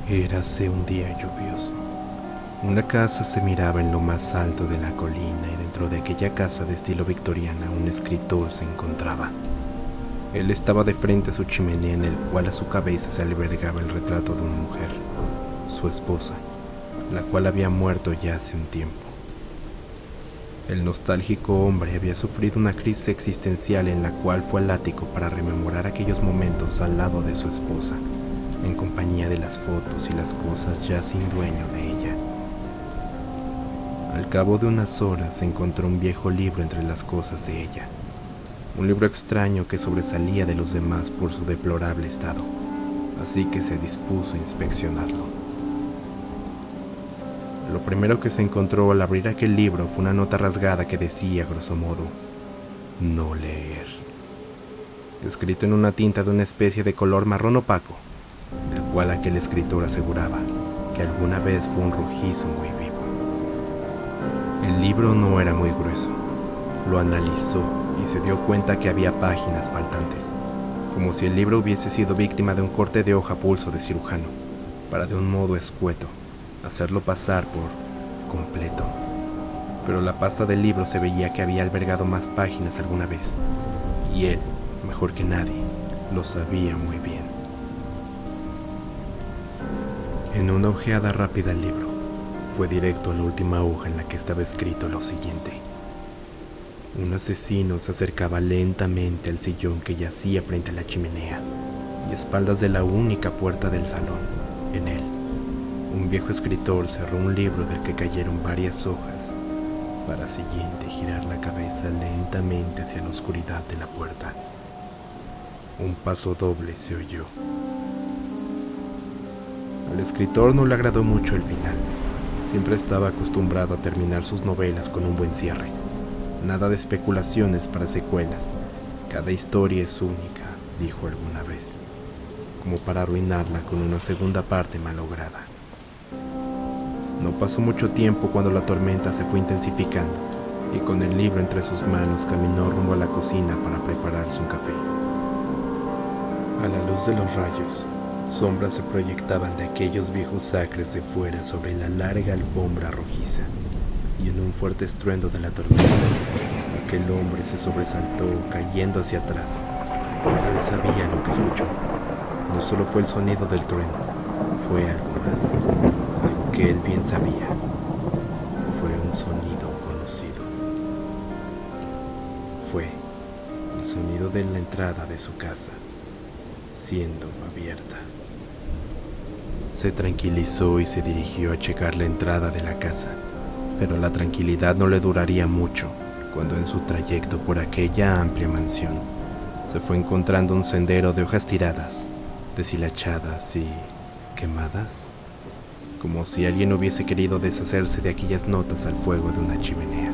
Érase un día lluvioso. Una casa se miraba en lo más alto de la colina y dentro de aquella casa de estilo victoriana un escritor se encontraba. Él estaba de frente a su chimenea en el cual a su cabeza se albergaba el retrato de una mujer, su esposa, la cual había muerto ya hace un tiempo. El nostálgico hombre había sufrido una crisis existencial en la cual fue al ático para rememorar aquellos momentos al lado de su esposa, en compañía de las fotos y las cosas ya sin dueño de ella. Al cabo de unas horas se encontró un viejo libro entre las cosas de ella, un libro extraño que sobresalía de los demás por su deplorable estado, así que se dispuso a inspeccionarlo. Lo primero que se encontró al abrir aquel libro fue una nota rasgada que decía, grosso modo, no leer, escrito en una tinta de una especie de color marrón opaco, el cual aquel escritor aseguraba que alguna vez fue un rojizo muy vivo. El libro no era muy grueso. Lo analizó y se dio cuenta que había páginas faltantes, como si el libro hubiese sido víctima de un corte de hoja a pulso de cirujano, para de un modo escueto hacerlo pasar por completo. Pero la pasta del libro se veía que había albergado más páginas alguna vez, y él, mejor que nadie, lo sabía muy bien. En una ojeada rápida al libro, fue directo a la última hoja en la que estaba escrito lo siguiente. Un asesino se acercaba lentamente al sillón que yacía frente a la chimenea y a espaldas de la única puerta del salón. En él, un viejo escritor cerró un libro del que cayeron varias hojas, para siguiente girar la cabeza lentamente hacia la oscuridad de la puerta. Un paso doble se oyó. Al escritor no le agradó mucho el final. Siempre estaba acostumbrado a terminar sus novelas con un buen cierre. Nada de especulaciones para secuelas. Cada historia es única, dijo alguna vez, como para arruinarla con una segunda parte malograda. No pasó mucho tiempo cuando la tormenta se fue intensificando y con el libro entre sus manos caminó rumbo a la cocina para prepararse un café. A la luz de los rayos, sombras se proyectaban de aquellos viejos acres de fuera sobre la larga alfombra rojiza, y en un fuerte estruendo de la tormenta, aquel hombre se sobresaltó cayendo hacia atrás. Él sabía lo que escuchó. No solo fue el sonido del trueno, fue algo más, algo que él bien sabía. Fue un sonido conocido. Fue el sonido de la entrada de su casa, siendo abierta. Se tranquilizó y se dirigió a checar la entrada de la casa, pero la tranquilidad no le duraría mucho cuando en su trayecto por aquella amplia mansión se fue encontrando un sendero de hojas tiradas, deshilachadas y quemadas, como si alguien hubiese querido deshacerse de aquellas notas al fuego de una chimenea.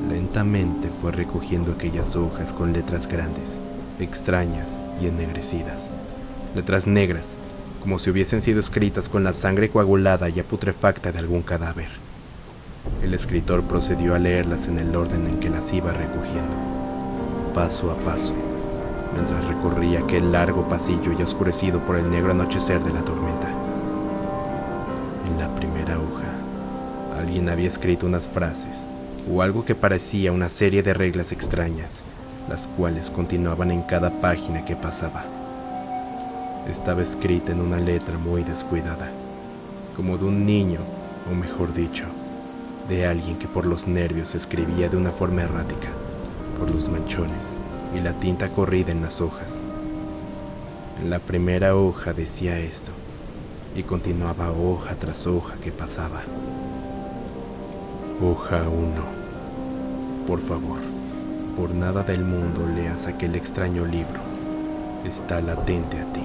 Lentamente fue recogiendo aquellas hojas con letras grandes, extrañas y ennegrecidas, letras negras, como si hubiesen sido escritas con la sangre coagulada y putrefacta de algún cadáver. El escritor procedió a leerlas en el orden en que las iba recogiendo, paso a paso, mientras recorría aquel largo pasillo ya oscurecido por el negro anochecer de la tormenta. En la primera hoja, alguien había escrito unas frases, o algo que parecía una serie de reglas extrañas, las cuales continuaban en cada página que pasaba. Estaba escrita en una letra muy descuidada, como de un niño, o mejor dicho, de alguien que por los nervios escribía de una forma errática, por los manchones y la tinta corrida en las hojas. En la primera hoja decía esto, y continuaba hoja tras hoja que pasaba. Hoja 1. Por favor, por nada del mundo leas aquel extraño libro. Está latente a ti.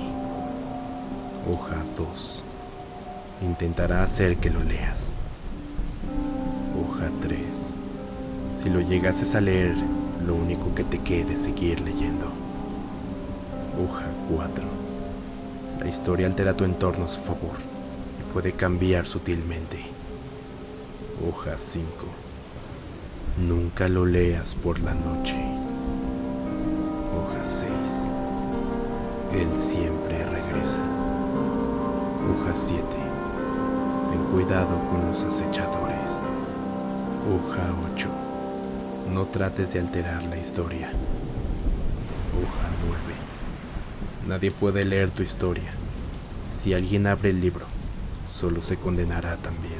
Hoja 2. Intentará hacer que lo leas. Hoja 3. Si lo llegases a leer, lo único que te quede es seguir leyendo. Hoja 4. La historia altera tu entorno a su favor y puede cambiar sutilmente. Hoja 5. Nunca lo leas por la noche. Hoja 6. Él siempre regresa. 7. Ten cuidado con los acechadores. Hoja 8. No trates de alterar la historia. Hoja 9. Nadie puede leer tu historia. Si alguien abre el libro, solo se condenará también.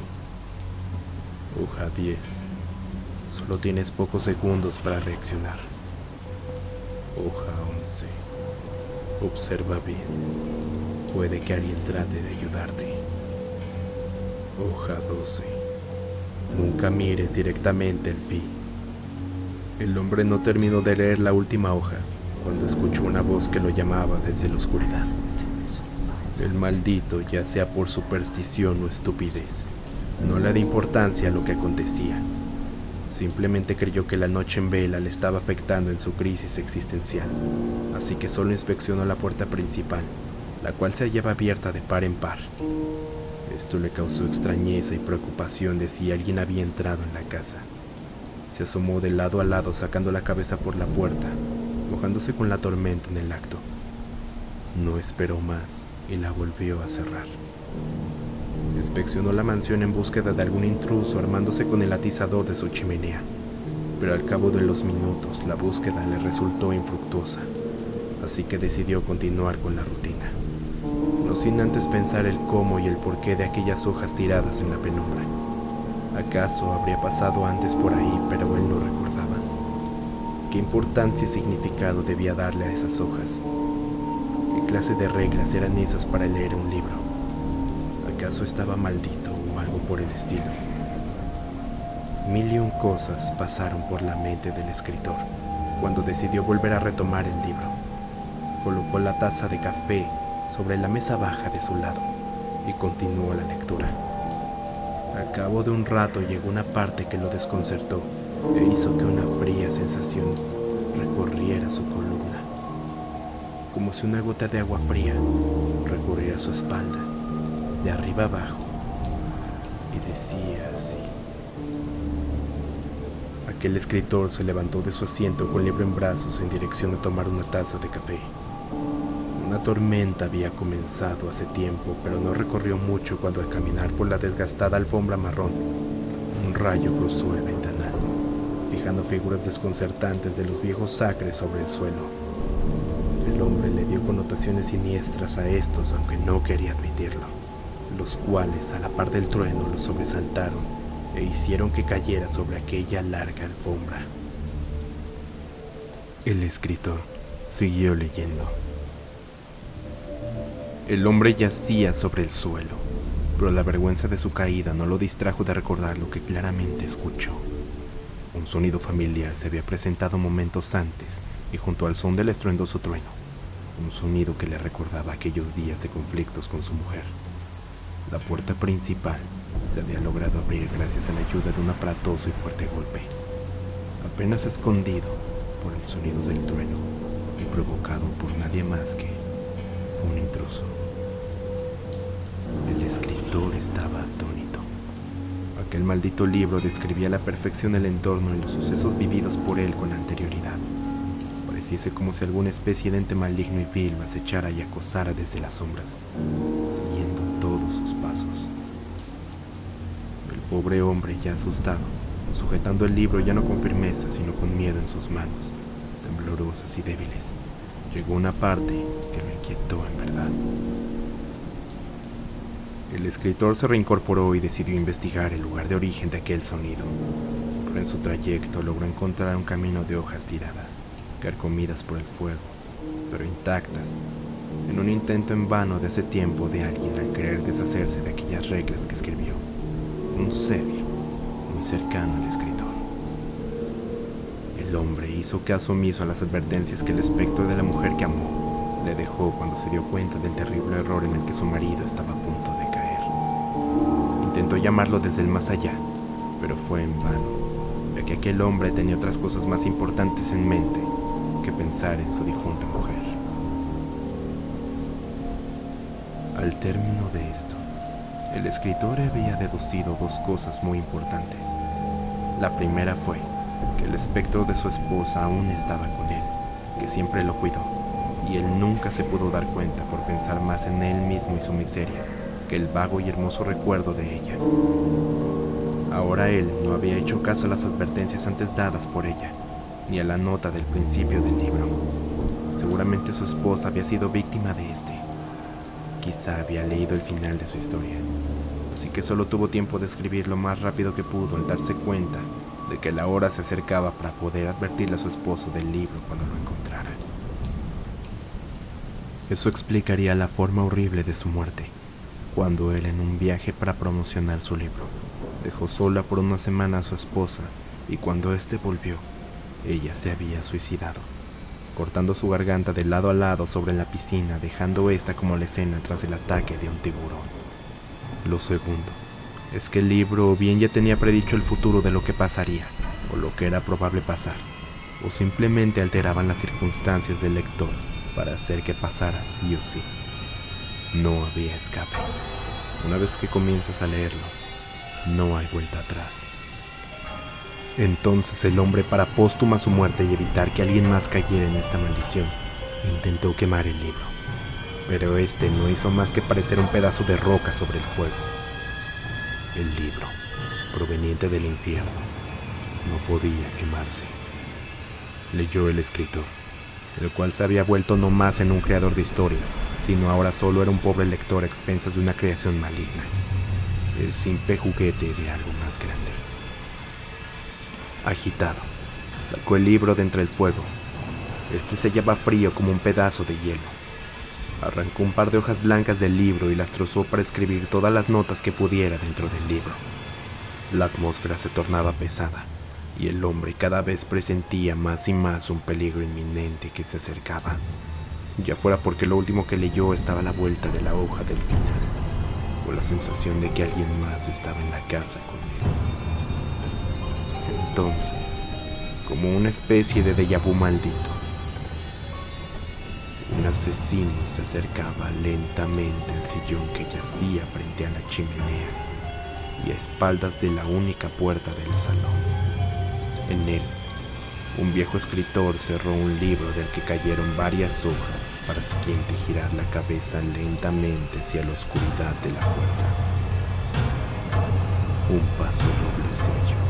Hoja 10. Solo tienes pocos segundos para reaccionar. Hoja 11. Observa bien. Puede que alguien trate de ayudarte. Hoja 12. Nunca mires directamente el fin. El hombre no terminó de leer la última hoja cuando escuchó una voz que lo llamaba desde la oscuridad. El maldito, ya sea por superstición o estupidez, no le dio importancia a lo que acontecía. Simplemente creyó que la noche en vela le estaba afectando en su crisis existencial, así que solo inspeccionó la puerta principal, la cual se hallaba abierta de par en par. Esto le causó extrañeza y preocupación de si alguien había entrado en la casa. Se asomó de lado a lado sacando la cabeza por la puerta, mojándose con la tormenta en el acto. No esperó más y la volvió a cerrar. Inspeccionó la mansión en búsqueda de algún intruso armándose con el atizador de su chimenea, pero al cabo de los minutos la búsqueda le resultó infructuosa, así que decidió continuar con la rutina, no sin antes pensar el cómo y el porqué de aquellas hojas tiradas en la penumbra. ¿Acaso habría pasado antes por ahí, pero él no recordaba? ¿Qué importancia y significado debía darle a esas hojas? ¿Qué clase de reglas eran esas para leer un libro? ¿Acaso estaba maldito o algo por el estilo? Mil y un cosas pasaron por la mente del escritor cuando decidió volver a retomar el libro. Colocó la taza de café sobre la mesa baja de su lado y continuó la lectura. Al cabo de un rato llegó una parte que lo desconcertó e hizo que una fría sensación recorriera su columna, como si una gota de agua fría recorriera su espalda de arriba abajo, y decía así. Aquel escritor se levantó de su asiento con el libro en brazos en dirección a tomar una taza de café. Una tormenta había comenzado hace tiempo, pero no recorrió mucho cuando al caminar por la desgastada alfombra marrón, un rayo cruzó el ventanal, fijando figuras desconcertantes de los viejos sacres sobre el suelo. El hombre le dio connotaciones siniestras a estos, aunque no quería admitirlo, los cuales, a la par del trueno, lo sobresaltaron e hicieron que cayera sobre aquella larga alfombra. El escritor siguió leyendo. El hombre yacía sobre el suelo, pero la vergüenza de su caída no lo distrajo de recordar lo que claramente escuchó. Un sonido familiar se había presentado momentos antes y junto al son del estruendoso trueno, un sonido que le recordaba aquellos días de conflictos con su mujer. La puerta principal se había logrado abrir gracias a la ayuda de un aparatoso y fuerte golpe, apenas escondido por el sonido del trueno y provocado por nadie más que un intruso. El escritor estaba atónito. Aquel maldito libro describía a la perfección el entorno y los sucesos vividos por él con anterioridad. Pareciese como si alguna especie de ente maligno y vil lo acechara y acosara desde las sombras, siguiendo todos sus pasos. El pobre hombre, ya asustado, sujetando el libro ya no con firmeza, sino con miedo en sus manos, temblorosas y débiles, llegó a una parte que lo inquietó en verdad. El escritor se reincorporó y decidió investigar el lugar de origen de aquel sonido, pero en su trayecto logró encontrar un camino de hojas tiradas, carcomidas por el fuego, pero intactas, en un intento en vano de hace tiempo de alguien al querer deshacerse de aquellas reglas que escribió, un ser muy cercano al escritor. El hombre hizo caso omiso a las advertencias que el espectro de la mujer que amó le dejó cuando se dio cuenta del terrible error en el que su marido estaba a punto de caer. Intentó llamarlo desde el más allá, pero fue en vano, ya que aquel hombre tenía otras cosas más importantes en mente que pensar en su difunta mujer. Al término de esto, el escritor había deducido dos cosas muy importantes. La primera fue que el espectro de su esposa aún estaba con él, que siempre lo cuidó, y él nunca se pudo dar cuenta por pensar más en él mismo y su miseria que el vago y hermoso recuerdo de ella. Ahora él no había hecho caso a las advertencias antes dadas por ella, ni a la nota del principio del libro. Seguramente su esposa había sido víctima de este. Quizá había leído el final de su historia, así que solo tuvo tiempo de escribir lo más rápido que pudo al darse cuenta de que la hora se acercaba para poder advertirle a su esposo del libro cuando lo encontrara. Eso explicaría la forma horrible de su muerte, cuando él, en un viaje para promocionar su libro, dejó sola por una semana a su esposa, y cuando éste volvió, ella se había suicidado, cortando su garganta de lado a lado sobre la piscina, dejando esta como la escena tras el ataque de un tiburón. Lo segundo es que el libro o bien ya tenía predicho el futuro de lo que pasaría, o lo que era probable pasar, o simplemente alteraban las circunstancias del lector para hacer que pasara sí o sí. No había escape. Una vez que comienzas a leerlo, no hay vuelta atrás. Entonces el hombre, para póstuma su muerte y evitar que alguien más cayera en esta maldición, intentó quemar el libro, pero este no hizo más que parecer un pedazo de roca sobre el fuego. El libro, proveniente del infierno, no podía quemarse. Leyó el escritor, el cual se había vuelto no más en un creador de historias, sino ahora solo era un pobre lector a expensas de una creación maligna, el simple juguete de algo más grande. Agitado, sacó el libro de entre el fuego. Este se hallaba frío como un pedazo de hielo. Arrancó un par de hojas blancas del libro y las trozó para escribir todas las notas que pudiera dentro del libro. La atmósfera se tornaba pesada, y el hombre cada vez presentía más y más un peligro inminente que se acercaba, ya fuera porque lo último que leyó estaba a la vuelta de la hoja del final, o la sensación de que alguien más estaba en la casa con él. Entonces, como una especie de déjà vu maldito, un asesino se acercaba lentamente al sillón que yacía frente a la chimenea y a espaldas de la única puerta del salón. En él, un viejo escritor cerró un libro del que cayeron varias hojas para siguiente girar la cabeza lentamente hacia la oscuridad de la puerta. Un paso doble sello.